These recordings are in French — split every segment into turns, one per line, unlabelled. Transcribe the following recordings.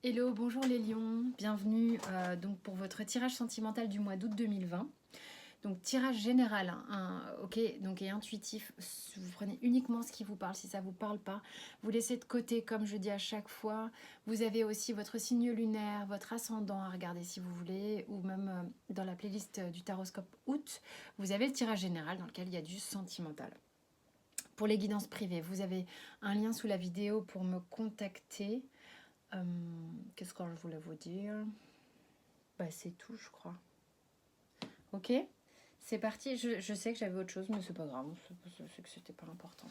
Hello, bonjour les lions, bienvenue donc pour votre tirage sentimental du mois d'août 2020. Donc tirage général, ok, donc et intuitif, vous prenez uniquement ce qui vous parle, si ça ne vous parle pas, vous laissez de côté comme je dis à chaque fois. Vous avez aussi votre signe lunaire, votre ascendant à regarder si vous voulez, ou même dans la playlist du Taroscope août, vous avez le tirage général dans lequel il y a du sentimental. Pour les guidances privées, vous avez un lien sous la vidéo pour me contacter. Qu'est-ce que je voulais vous dire? Bah, c'est tout, je crois. Ok, c'est parti. Je sais que j'avais autre chose, mais c'est pas grave. C'est que c'était pas important.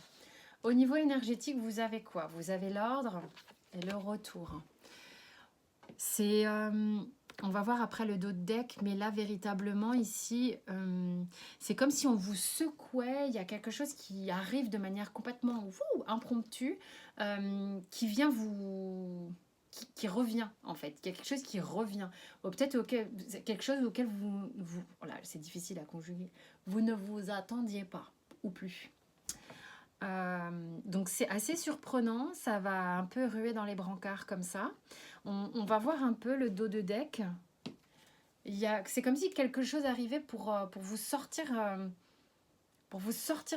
Au niveau énergétique, vous avez quoi? Vous avez l'ordre et le retour. C'est, on va voir après le dos de deck, mais là véritablement ici, c'est comme si on vous secouait. Il y a quelque chose qui arrive de manière complètement impromptue, qui vient vous qui revient en fait. Il y a quelque chose qui revient. Ou peut-être quelque chose auquel voilà, c'est difficile à conjuguer. Vous ne vous attendiez pas ou plus. Donc c'est assez surprenant, ça va un peu ruer dans les brancards comme ça. On va voir un peu le dos de deck. C'est comme si quelque chose arrivait pour vous sortir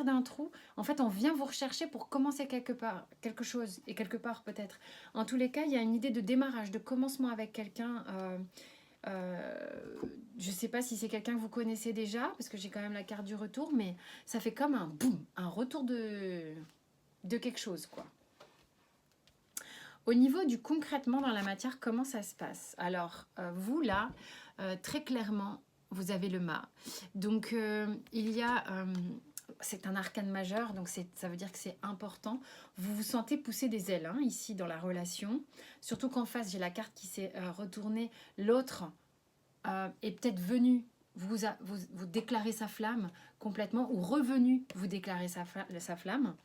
d'un trou. En fait, on vient vous rechercher pour commencer quelque chose, et quelque part peut-être. En tous les cas, il y a une idée de démarrage, de commencement avec quelqu'un. Je ne sais pas si c'est quelqu'un que vous connaissez déjà, parce que j'ai quand même la carte du retour, mais ça fait comme un boum, un retour de quelque chose, quoi. Au niveau du concrètement dans la matière, comment ça se passe? Alors, vous là, très clairement, vous avez le mât. Donc, il y a... c'est un arcane majeur, donc ça veut dire que c'est important. Vous vous sentez pousser des ailes, hein, ici, dans la relation. Surtout qu'en face, j'ai la carte qui s'est retournée. L'autre est peut-être venu vous déclarer sa flamme complètement, ou revenu vous déclarer sa flamme.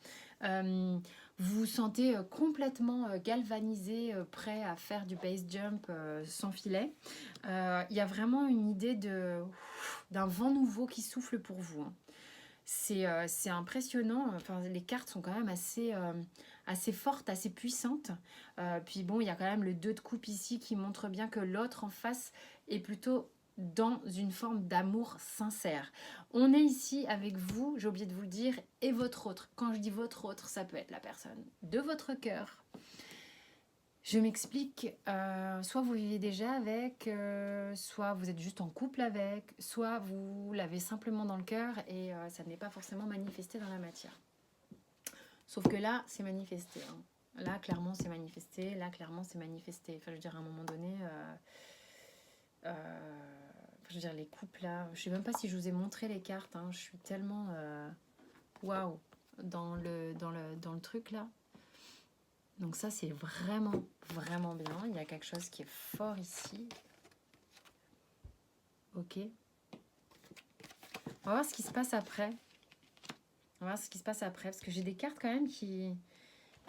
Vous vous sentez complètement galvanisé, prêt à faire du base jump sans filet. Il y a vraiment une idée d'un vent nouveau qui souffle pour vous, hein. C'est impressionnant. Enfin, les cartes sont quand même assez fortes, assez puissantes. Puis bon, il y a quand même le 2 de coupe ici qui montre bien que l'autre en face est plutôt dans une forme d'amour sincère. On est ici avec vous, j'ai oublié de vous le dire, et votre autre. Quand je dis votre autre, ça peut être la personne de votre cœur. Je m'explique, soit vous vivez déjà avec, soit vous êtes juste en couple avec, soit vous l'avez simplement dans le cœur et ça n'est pas forcément manifesté dans la matière. Sauf que là, c'est manifesté, hein. Là, clairement, c'est manifesté. Là, clairement, c'est manifesté. Enfin, je veux dire, à un moment donné... je veux dire, les couples, là... Je sais même pas si je vous ai montré les cartes, hein. Je suis tellement... waouh, dans le truc, là. Donc ça, c'est vraiment, vraiment bien. Il y a quelque chose qui est fort ici. Ok. On va voir ce qui se passe après. On va voir ce qui se passe après. Parce que j'ai des cartes quand même qui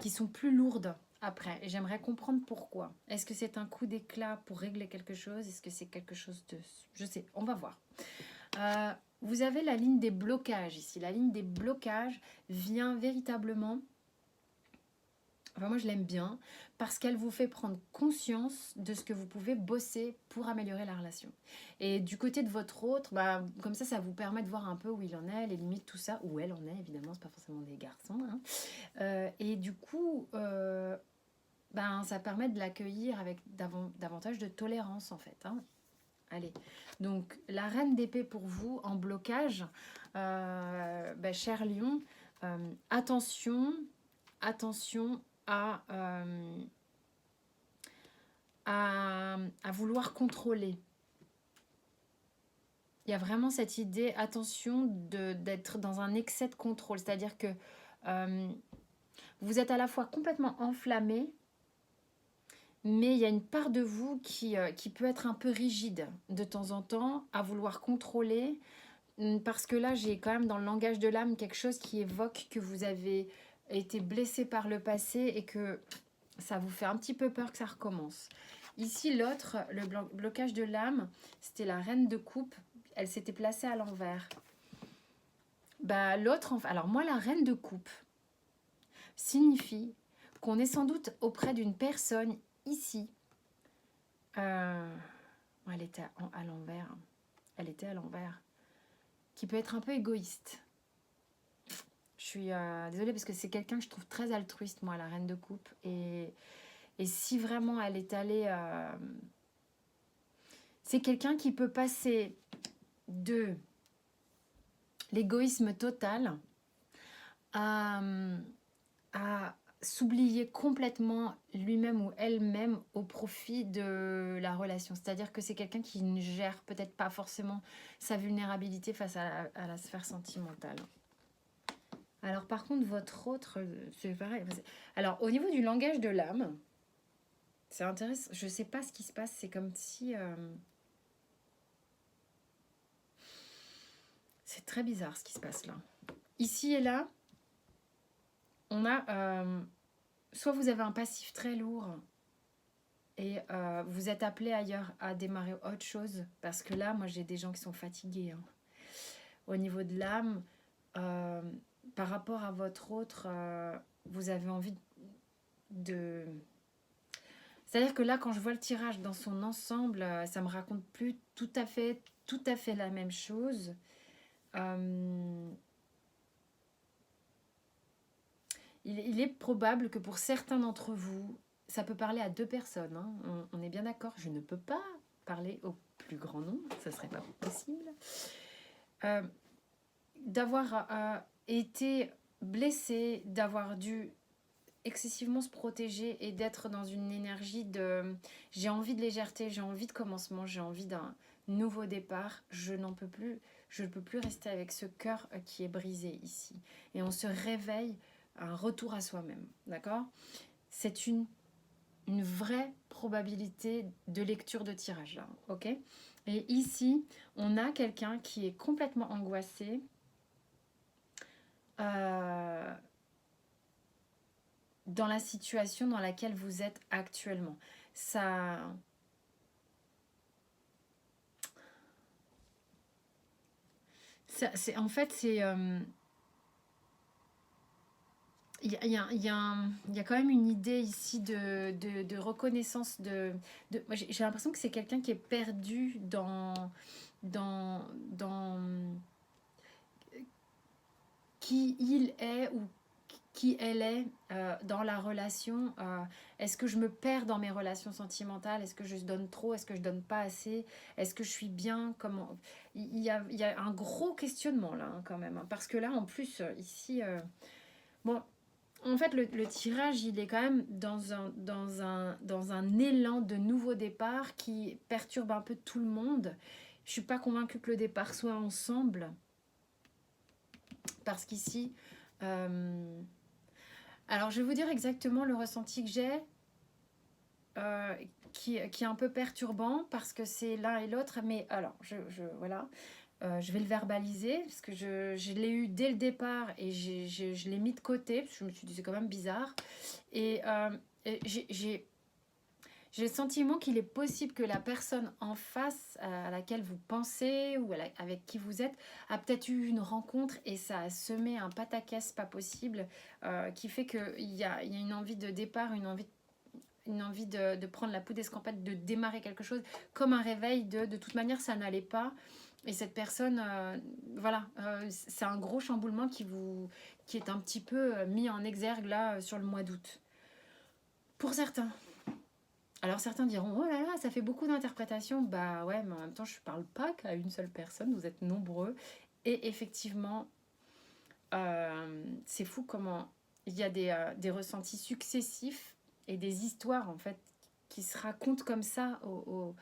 sont plus lourdes après. Et j'aimerais comprendre pourquoi. Est-ce que c'est un coup d'éclat pour régler quelque chose? Est-ce que c'est quelque chose de... Je sais, on va voir. Vous avez la ligne des blocages ici. La ligne des blocages vient véritablement... Enfin, moi, je l'aime bien parce qu'elle vous fait prendre conscience de ce que vous pouvez bosser pour améliorer la relation. Et du côté de votre autre, bah, comme ça vous permet de voir un peu où il en est, les limites, tout ça. Où elle en est, évidemment, c'est pas forcément des garçons, hein. Et du coup, ça permet de l'accueillir avec davantage de tolérance, en fait, hein. Allez, donc la reine d'épée pour vous en blocage, cher lion, attention à vouloir contrôler. Il y a vraiment cette idée, attention, d'être dans un excès de contrôle. C'est-à-dire que vous êtes à la fois complètement enflammé, mais il y a une part de vous qui peut être un peu rigide de temps en temps, à vouloir contrôler. Parce que là, j'ai quand même dans le langage de l'âme quelque chose qui évoque que vous avez été blessé par le passé et que ça vous fait un petit peu peur que ça recommence. Ici, l'autre, le blocage de l'âme, c'était la reine de coupe. Elle s'était placée à l'envers. L'autre, alors moi, la reine de coupe signifie qu'on est sans doute auprès d'une personne ici Euh, elle était à l'envers. Elle était à l'envers. Qui peut être un peu égoïste. Je suis désolée parce que c'est quelqu'un que je trouve très altruiste, moi, la reine de coupe. Et si vraiment elle est allée... c'est quelqu'un qui peut passer de l'égoïsme total à s'oublier complètement lui-même ou elle-même au profit de la relation. C'est-à-dire que c'est quelqu'un qui ne gère peut-être pas forcément sa vulnérabilité face à la sphère sentimentale. Alors par contre, votre autre, c'est pareil. Alors au niveau du langage de l'âme, c'est intéressant. Je ne sais pas ce qui se passe. C'est comme si... c'est très bizarre ce qui se passe là. Ici et là, on a... soit vous avez un passif très lourd et vous êtes appelé ailleurs à démarrer autre chose. Parce que là, moi, j'ai des gens qui sont fatigués. Hein. Au niveau de l'âme, par rapport à votre autre, vous avez envie de... C'est-à-dire que là, quand je vois le tirage dans son ensemble, ça me raconte plus tout à fait la même chose. Il est probable que pour certains d'entre vous, ça peut parler à deux personnes. Hein. On est bien d'accord. Je ne peux pas parler au plus grand nombre. Ça ne serait pas possible. D'avoir été blessé, d'avoir dû excessivement se protéger et d'être dans une énergie de j'ai envie de légèreté, j'ai envie de commencement, j'ai envie d'un nouveau départ, je n'en peux plus, je ne peux plus rester avec ce cœur qui est brisé ici. Et on se réveille un retour à soi-même, d'accord? C'est une vraie probabilité de lecture de tirage là, ok? Et ici, on a quelqu'un qui est complètement angoissé, dans la situation dans laquelle vous êtes actuellement. Ça... en fait, c'est... Il y a quand même une idée ici de reconnaissance moi, j'ai l'impression que c'est quelqu'un qui est perdu dans qui il est ou qui elle est dans la relation. Est-ce que je me perds dans mes relations sentimentales? Est-ce que je donne trop? Est-ce que je donne pas assez? Est-ce que je suis bien? Comment... il y a un gros questionnement là, hein, quand même. Hein, parce que là, en plus, ici... bon, en fait, le tirage, il est quand même dans un élan de nouveau départ qui perturbe un peu tout le monde. Je suis pas convaincue que le départ soit ensemble. Parce qu'ici... alors, je vais vous dire exactement le ressenti que j'ai, qui est un peu perturbant parce que c'est l'un et l'autre. Mais alors, voilà, je vais le verbaliser parce que je l'ai eu dès le départ et je l'ai mis de côté parce que je me suis dit c'est quand même bizarre. Et j'ai le sentiment qu'il est possible que la personne en face à laquelle vous pensez ou avec qui vous êtes a peut-être eu une rencontre et ça a semé un pataquès pas possible qui fait qu'il y a une envie de départ, une envie de prendre la poudre d'escampette, de démarrer quelque chose comme un réveil de toute manière ça n'allait pas. Et cette personne, voilà, c'est un gros chamboulement qui est un petit peu mis en exergue là sur le mois d'août. Pour certains. Alors certains diront, oh là là, ça fait beaucoup d'interprétations. Bah ouais, mais en même temps, je ne parle pas qu'à une seule personne, vous êtes nombreux. Et effectivement, c'est fou comment il y a des ressentis successifs et des histoires, en fait, qui se racontent comme ça au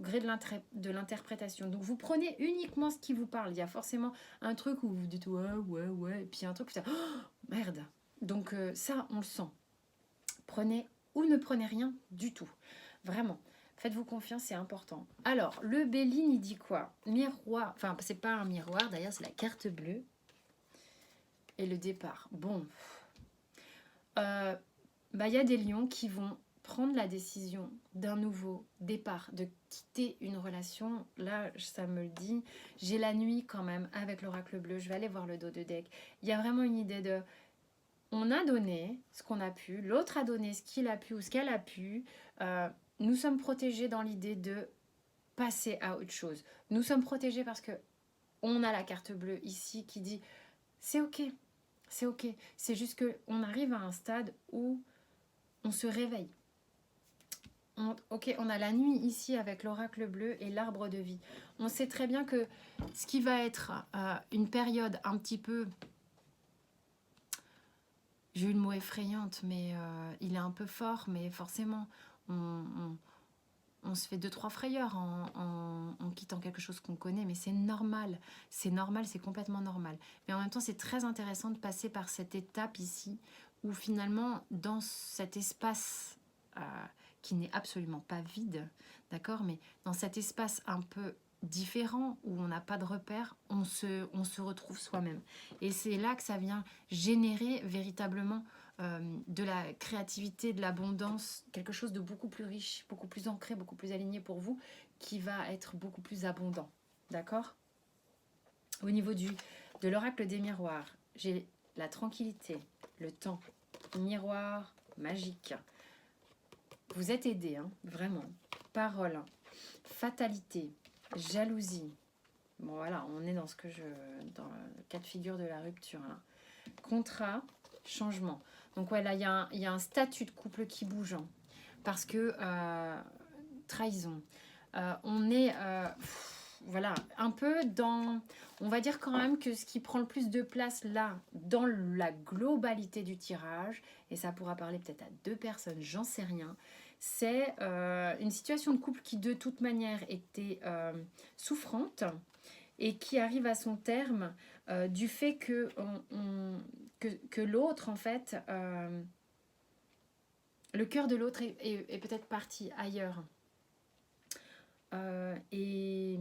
gré de l'interprétation. Donc vous prenez uniquement ce qui vous parle. Il y a forcément un truc où vous dites ouais, et puis un truc où oh, merde. Donc ça, on le sent. Prenez ou ne prenez rien du tout. Vraiment. Faites-vous confiance, c'est important. Alors, le Béline, il dit quoi? Miroir. Enfin, c'est pas un miroir, d'ailleurs, c'est la carte bleue. Et le départ. Bon. Il y a des lions qui vont prendre la décision d'un nouveau départ, de quitter une relation. Là, ça me le dit. J'ai la nuit quand même avec l'oracle bleu. Je vais aller voir le dos de deck. Il y a vraiment une idée de... On a donné ce qu'on a pu, l'autre a donné ce qu'il a pu ou ce qu'elle a pu. nous sommes protégés dans l'idée de passer à autre chose. Nous sommes protégés parce que on a la carte bleue ici qui dit c'est ok, c'est ok. C'est juste qu'on arrive à un stade où on se réveille. Ok, on a la nuit ici avec l'oracle bleu et l'arbre de vie. On sait très bien que ce qui va être une période un petit peu, j'ai eu le mot effrayante, mais il est un peu fort, mais forcément, on se fait 2-3 frayeurs en quittant quelque chose qu'on connaît, mais c'est normal, c'est complètement normal. Mais en même temps, c'est très intéressant de passer par cette étape ici, où finalement, dans cet espace qui n'est absolument pas vide, d'accord, mais dans cet espace un peu différent, où on n'a pas de repères, on se retrouve soi-même. Et c'est là que ça vient générer véritablement de la créativité, de l'abondance, quelque chose de beaucoup plus riche, beaucoup plus ancré, beaucoup plus aligné pour vous, qui va être beaucoup plus abondant. D'accord? Au niveau de l'oracle des miroirs, j'ai la tranquillité, le temps, miroir magique. Vous êtes aidé, hein, vraiment. Parole, fatalité, jalousie. Bon voilà, on est dans dans le cas de figure de la rupture. Là. Contrat, changement. Donc ouais, là, il y a un statut de couple qui bouge. Hein, parce que, trahison. On est, voilà, un peu dans... On va dire quand même que ce qui prend le plus de place là, dans la globalité du tirage, et ça pourra parler peut-être à 2 personnes, j'en sais rien, c'est une situation de couple qui de toute manière était souffrante et qui arrive à son terme du fait que l'autre, en fait, le cœur de l'autre est peut-être parti ailleurs. Et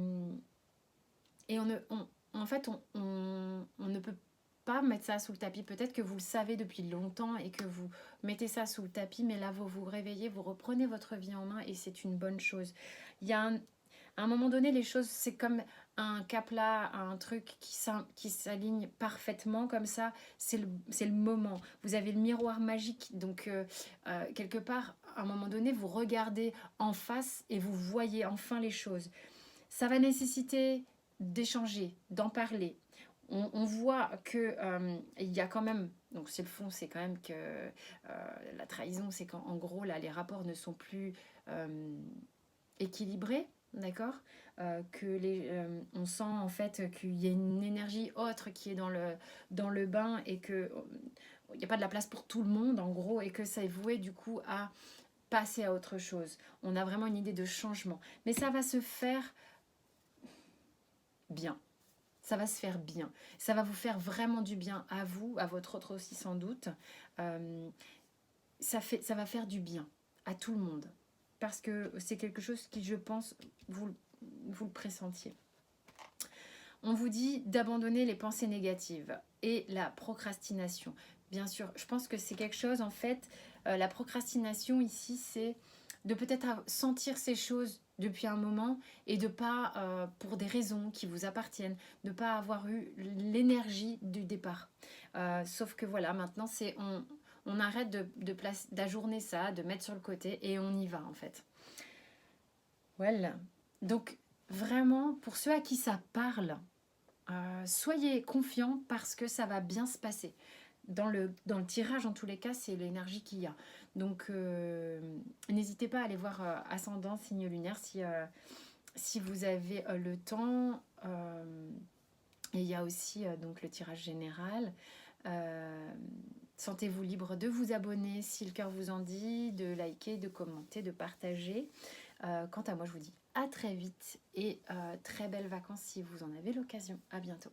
en fait, on ne peut pas mettre ça sous le tapis. Peut-être que vous le savez depuis longtemps et que vous mettez ça sous le tapis, mais là, vous vous réveillez, vous reprenez votre vie en main et c'est une bonne chose. Il y a à un moment donné, les choses, c'est comme un cap là, un truc qui s'aligne parfaitement comme ça. C'est le moment. Vous avez le miroir magique. Donc, quelque part, à un moment donné, vous regardez en face et vous voyez enfin les choses. Ça va nécessiter d'échanger, d'en parler. On voit que il y a quand même, donc c'est le fond, c'est quand même que la trahison, c'est qu'en gros, là, les rapports ne sont plus équilibrés, d'accord, on sent en fait qu'il y a une énergie autre qui est dans le bain et que il n'y a pas de la place pour tout le monde, en gros, et que ça est voué du coup à passer à autre chose. On a vraiment une idée de changement. Mais ça va se faire bien. Ça va se faire bien. Ça va vous faire vraiment du bien à vous, à votre autre aussi sans doute. Ça va faire du bien à tout le monde. Parce que c'est quelque chose qui, je pense, vous le pressentiez. On vous dit d'abandonner les pensées négatives et la procrastination. Bien sûr, je pense que c'est quelque chose, en fait, la procrastination ici, c'est de peut-être sentir ces choses depuis un moment et de pas, pour des raisons qui vous appartiennent, de ne pas avoir eu l'énergie du départ. Sauf que voilà, maintenant, on arrête d'ajourner ça, de mettre sur le côté et on y va, en fait. Voilà. Donc, vraiment, pour ceux à qui ça parle, soyez confiants parce que ça va bien se passer. Dans le tirage, en tous les cas, c'est l'énergie qu'il y a. Donc, n'hésitez pas à aller voir Ascendant, signe lunaire, si vous avez le temps. Et il y a aussi donc le tirage général. Sentez-vous libre de vous abonner si le cœur vous en dit, de liker, de commenter, de partager. Quant à moi, je vous dis à très vite et très belles vacances si vous en avez l'occasion. À bientôt.